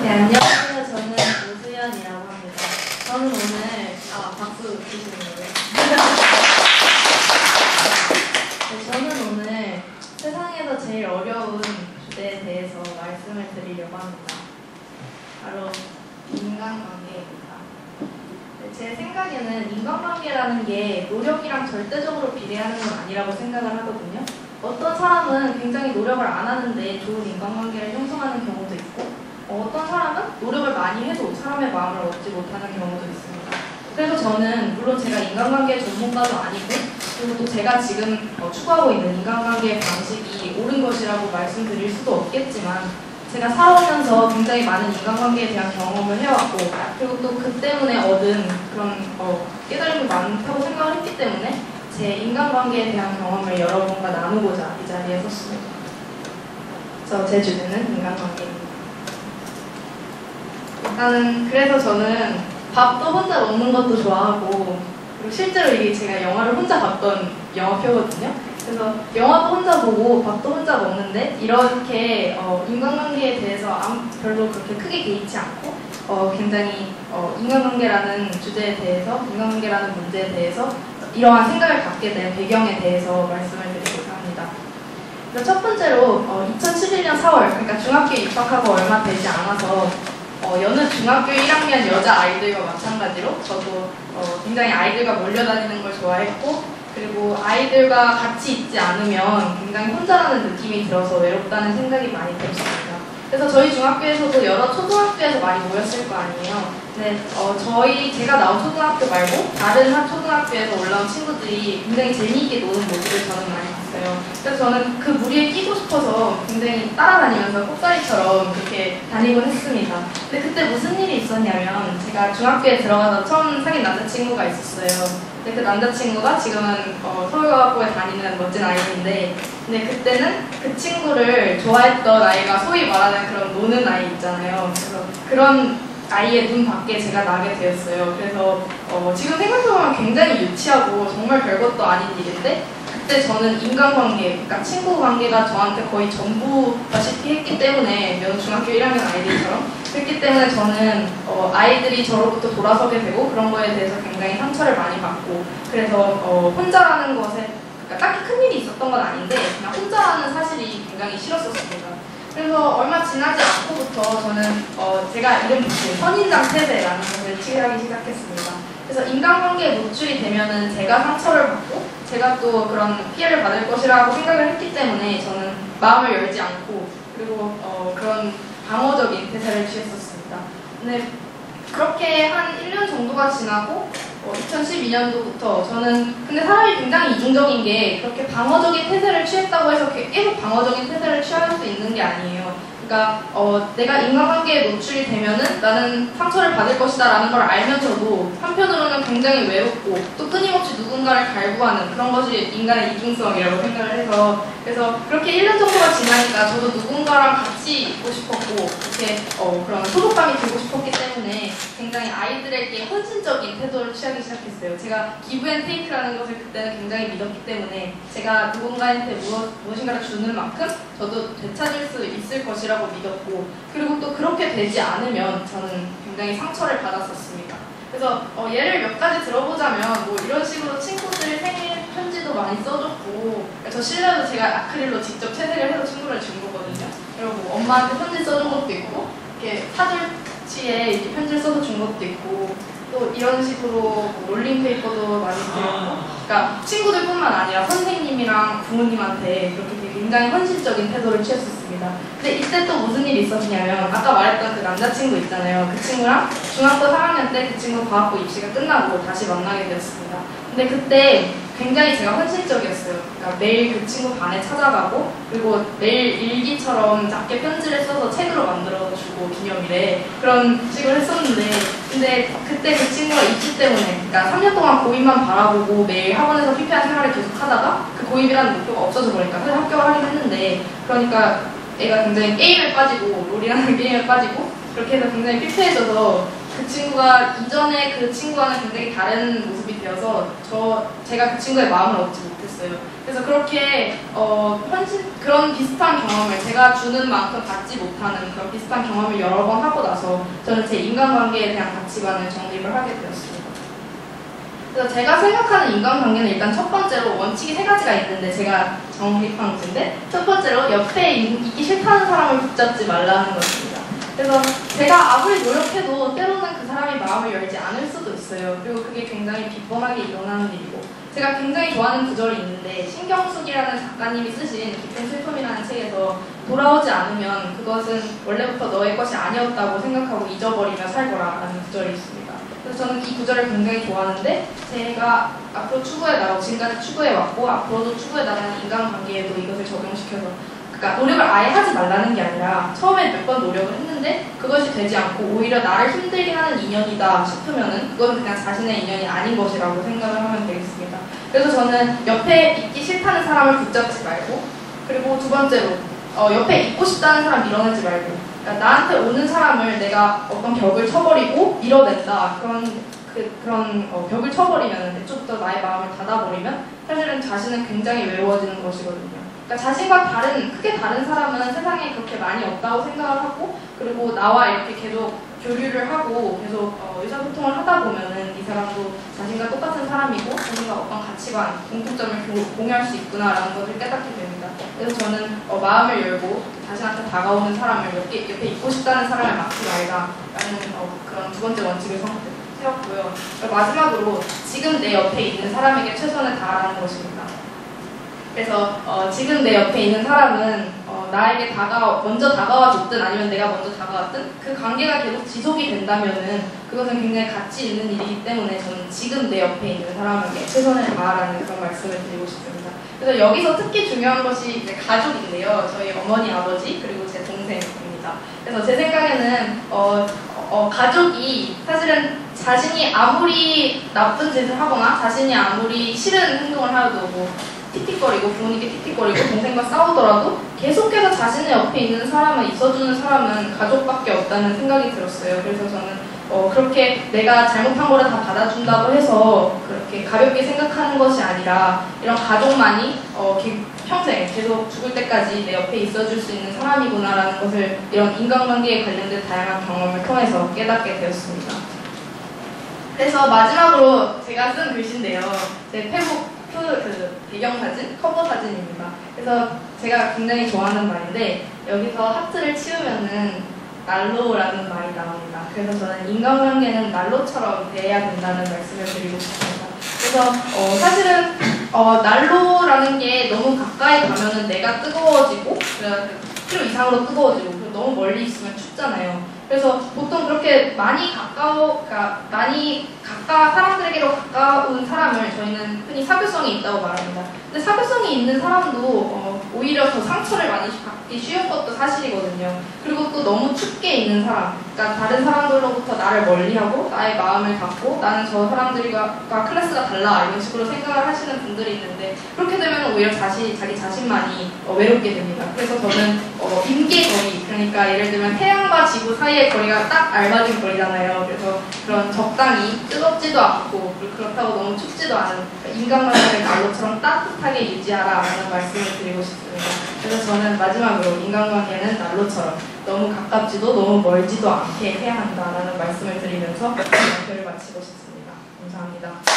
네, 안녕하세요. 저는 오수연이라고 합니다. 저는 오늘 박수 주시는 거예요. 네, 저는 오늘 세상에서 제일 어려운 주제에 대해서 말씀을 드리려고 합니다. 바로 인간관계입니다. 네, 제 생각에는 인간관계라는 게 노력이랑 절대적으로 비례하는 건 아니라고 생각을 하거든요. 어떤 사람은 굉장히 노력을 안 하는데 좋은 인간관계를 형성하는 경우도 있고, 어떤 사람은 노력을 많이 해도 사람의 마음을 얻지 못하는 경우도 있습니다. 그래서 저는 물론 제가 인간관계 전문가도 아니고, 그리고 또 제가 지금 추구하고 있는 인간관계 방식이 옳은 것이라고 말씀드릴 수도 없겠지만, 제가 살아오면서 굉장히 많은 인간관계에 대한 경험을 해왔고, 그리고 또 그 때문에 얻은 그런 깨달음이 많다고 생각을 했기 때문에 제 인간관계에 대한 경험을 여러분과 나누고자 이 자리에 섰습니다. 그래서 제 주제는 인간관계입니다. 일단은 그래서 저는 밥도 혼자 먹는 것도 좋아하고, 그리고 실제로 이게 제가 영화를 혼자 봤던 영화표거든요. 그래서 영화도 혼자 보고 밥도 혼자 먹는데, 이렇게 인간관계에 대해서 별로 그렇게 크게 개의치 않고 굉장히 인간관계라는 주제에 대해서, 인간관계라는 문제에 대해서 이러한 생각을 갖게 된 배경에 대해서 말씀을 드리고자 합니다. 그래서 첫 번째로 2011년 4월, 그러니까 중학교에 입학하고 얼마 되지 않아서 여느 중학교 1학년 여자아이들과 마찬가지로 저도 굉장히 아이들과 몰려다니는 걸 좋아했고, 그리고 아이들과 같이 있지 않으면 굉장히 혼자라는 느낌이 들어서 외롭다는 생각이 많이 들었습니다. 그래서 저희 중학교에서도 여러 초등학교에서 많이 모였을 거 아니에요. 근데 제가 나온 초등학교 말고 다른 한 초등학교에서 올라온 친구들이 굉장히 재미있게 노는 모습을 저는 많이 봤어요. 그래서 저는 그 무리에 끼고 싶어서 굉장히 따라다니면서 꽃다리처럼 그렇게 다니곤 했습니다. 근데 그때 무슨 일이 있었냐면, 제가 중학교에 들어가서 처음 사귄 남자친구가 있었어요. 근데 그 남자친구가 지금은 서울과학고에 다니는 멋진 아이인데, 근데 그때는 그 친구를 좋아했던 아이가 소위 말하는 그런 노는 아이 있잖아요. 그래서 그런 아이의 눈 밖에 제가 나게 되었어요. 그래서 지금 생각해보면 굉장히 유치하고 정말 별것도 아닌 일인데, 그때 저는 인간관계, 그러니까 친구 관계가 저한테 거의 전부다시피 했기 때문에, 여느 중학교 1학년 아이들처럼 그렇기 때문에 저는 아이들이 저로부터 돌아서게 되고 그런 거에 대해서 굉장히 상처를 많이 받고, 그래서 혼자라는 것에, 그러니까 딱히 큰일이 있었던 건 아닌데 그냥 혼자라는 사실이 굉장히 싫었었습니다. 그래서 얼마 지나지 않고부터 저는 제가 이름 붙인 선인장 태세라는 것을 취하기 시작했습니다. 그래서 인간관계에 노출이 되면은 제가 상처를 받고 제가 또 그런 피해를 받을 것이라고 생각을 했기 때문에 저는 마음을 열지 않고, 그리고 그런 방어적인 태세를 취했었습니다. 근데 그렇게 한 1년 정도가 지나고 2012년도부터 저는, 근데 사람이 굉장히 이중적인 게, 그렇게 방어적인 태세를 취했다고 해서 계속 방어적인 태세를 취할 수 있는 게 아니에요. 그러니까 내가 인간관계에 노출이 되면은 나는 상처를 받을 것이다 라는 걸 알면서도 한편으로는 굉장히 외롭고 또 끊임없이 누군가를 갈구하는 그런 것이 인간의 이중성이라고 생각을 해서, 그래서 그렇게 1년 정도가 지나니까 저도 누군가랑 같이 있고 싶었고, 이렇게 그런 소속감이 들고 싶었기 때문에 굉장히 아이들에게 헌신적인 태도를 취하기 시작했어요. 제가 기브 앤 테이크라는 것을 그때는 굉장히 믿었기 때문에, 제가 누군가한테 무엇인가를 주는 만큼 저도 되찾을 수 있을 것이라고 믿었고, 그리고 또 그렇게 되지 않으면 저는 굉장히 상처를 받았었습니다. 그래서 예를 몇 가지 들어보자면, 뭐 이런 식으로 친구들 생일 편지도 많이 써줬고, 저 실내도 제가 아크릴로 직접 채색을 해서 친구를 준 거거든요. 그리고 뭐 엄마한테 편지 써준 것도 있고, 이렇게 사절지에 이렇게 편지를 써서 준 것도 있고, 또 이런 식으로 뭐 롤링페이퍼도 많이 드렸고, 그러니까 친구들뿐만 아니라 선생님이랑 부모님한테 그렇게 굉장히 헌신적인 태도를 취했었습니다. 근데 이때 또 무슨 일이 있었냐면, 아까 말했던 그 남자친구 있잖아요. 그 친구랑 중학교 4학년 때 그 친구 과학부 입시가 끝나고 다시 만나게 되었습니다. 근데 그때 굉장히 제가 헌신적이었어요. 그러니까 매일 그 친구 반에 찾아가고, 그리고 매일 일기처럼 작게 편지를 써서 책으로 만들어주고 기념일에 그런 식으로 했었는데, 근데 그때 그 친구가 입시 때문에, 그러니까 3년 동안 고입만 바라보고 매일 학원에서 피폐한 생활을 계속 하다가 그 고입이라는 목표가 없어져 버리니까 사실 합격을 하긴 했는데, 그러니까 애가 굉장히 게임에 빠지고, 롤이라는 게임에 빠지고, 그렇게 해서 굉장히 피폐해져서 그 친구가 이전에 그 친구와는 굉장히 다른 모습이 되어서 제가 그 친구의 마음을 얻지 못했어요. 그래서 그렇게 그런 비슷한 경험을 제가 주는 만큼 받지 못하는 그런 비슷한 경험을 여러 번 하고 나서 저는 제 인간관계에 대한 가치관을 정립을 하게 되었습니다. 그래서 제가 생각하는 인간관계는 일단 첫 번째로 원칙이 3가지가 있는데 제가 정립한 것인데, 첫 번째로 옆에 있기 싫다는 사람을 붙잡지 말라는 것입니다. 그래서 제가 아무리 노력해도 때로는 그 사람이 마음을 열지 않을 수도 있어요. 그리고 그게 굉장히 빈번하게 일어나는 일이고, 제가 굉장히 좋아하는 구절이 있는데, 신경숙이라는 작가님이 쓰신 깊은 슬픔이라는 책에서 돌아오지 않으면 그것은 원래부터 너의 것이 아니었다고 생각하고 잊어버리며 살거라라는 구절이 있습니다. 그래서 저는 이 구절을 굉장히 좋아하는데, 제가 앞으로 추구해나가고 지금까지 추구해왔고 앞으로도 추구해나가는 인간관계에도 이것을 적용시켜서, 그러니까 노력을 아예 하지 말라는 게 아니라 처음에 몇 번 노력을 했는데 그것이 되지 않고 오히려 나를 힘들게 하는 인연이다 싶으면은 그건 그냥 자신의 인연이 아닌 것이라고 생각을 하면 되겠습니다. 그래서 저는 옆에 있기 싫다는 사람을 붙잡지 말고, 그리고 두 번째로 옆에 있고 싶다는 사람 밀어내지 말고, 그러니까 나한테 오는 사람을 내가 어떤 벽을 쳐버리고 밀어낸다, 그런 벽을 쳐버리면, 애초부터 나의 마음을 닫아버리면 사실은 자신은 굉장히 외로워지는 것이거든요. 그러니까 자신과 크게 다른 사람은 세상에 그렇게 많이 없다고 생각을 하고, 그리고 나와 이렇게 계속 교류를 하고 계속 의사소통을 하다 보면은 이 사람도 자신과 똑같은 사람이고 자신과 어떤 가치관, 공통점을 공유할 수 있구나라는 것을 깨닫게 됩니다. 그래서 저는 마음을 열고 자신한테 다가오는 사람을 옆에 있고 싶다는 사람을 막지 말자라는 그런 두 번째 원칙을 세웠고요. 마지막으로 지금 내 옆에 있는 사람에게 최선을 다하라는 것입니다. 그래서 지금 내 옆에 있는 사람은 나에게 먼저 다가와줬든 아니면 내가 먼저 다가왔든 그 관계가 계속 지속이 된다면은 그것은 굉장히 가치 있는 일이기 때문에 저는 지금 내 옆에 있는 사람에게 최선을 다하라는 그런 말씀을 드리고 싶습니다. 그래서 여기서 특히 중요한 것이 이제 가족인데요. 저희 어머니, 아버지 그리고 제 동생입니다. 그래서 제 생각에는 가족이 사실은 자신이 아무리 나쁜 짓을 하거나 자신이 아무리 싫은 행동을 하여도 틱틱거리고 부모님께 틱틱거리고 동생과 싸우더라도 계속해서 자신의 옆에 있는 사람을 있어주는 사람은 가족밖에 없다는 생각이 들었어요. 그래서 저는 그렇게 내가 잘못한 거를 다 받아준다고 해서 그렇게 가볍게 생각하는 것이 아니라 이런 가족만이 평생 계속 죽을 때까지 내 옆에 있어줄 수 있는 사람이구나라는 것을 이런 인간관계에 관련된 다양한 경험을 통해서 깨닫게 되었습니다. 그래서 마지막으로 제가 쓴 글씨인데요. 제 페북 배경사진, 커버 사진입니다. 그래서 제가 굉장히 좋아하는 말인데 여기서 하트를 치우면은 난로라는 말이 나옵니다. 그래서 저는 인간관계는 난로처럼 대해야 된다는 말씀을 드리고 싶습니다. 그래서 사실은 난로라는 게 너무 가까이 가면은 내가 뜨거워지고 필요 이상으로 뜨거워지고 그리고 너무 멀리 있으면 춥잖아요. 그래서 보통 그렇게 사람들에게로 가까운 사람을 저희는 흔히 사교성이 있다고 말합니다. 근데 사교성이 있는 사람도 오히려 더 상처를 많이 받기 쉬운 것도 사실이거든요. 그리고 또 너무 춥게 있는 사람, 그러니까 다른 사람들로부터 나를 멀리하고 나의 마음을 닫고 나는 저 사람들과 클래스가 달라 이런 식으로 생각을 하시는 분들이 있는데 그렇게 되면 오히려 자기 자신만이 외롭게 됩니다. 그래서 저는 임계거리, 그러니까 예를 들면 태양과 지구 사이의 거리가 딱 알맞은 거리잖아요. 그래서 그런 적당히 뜨겁지도 않고 그렇다고 너무 춥지도 않은 인간관계를 난로처럼 따뜻하게 유지하라라는 말씀을 드리고 싶습니다. 그래서 저는 마지막으로 인간관계는 난로처럼 너무 가깝지도 너무 멀지도 않게 해야 한다라는 말씀을 드리면서 발표를 마치고 싶습니다. 감사합니다.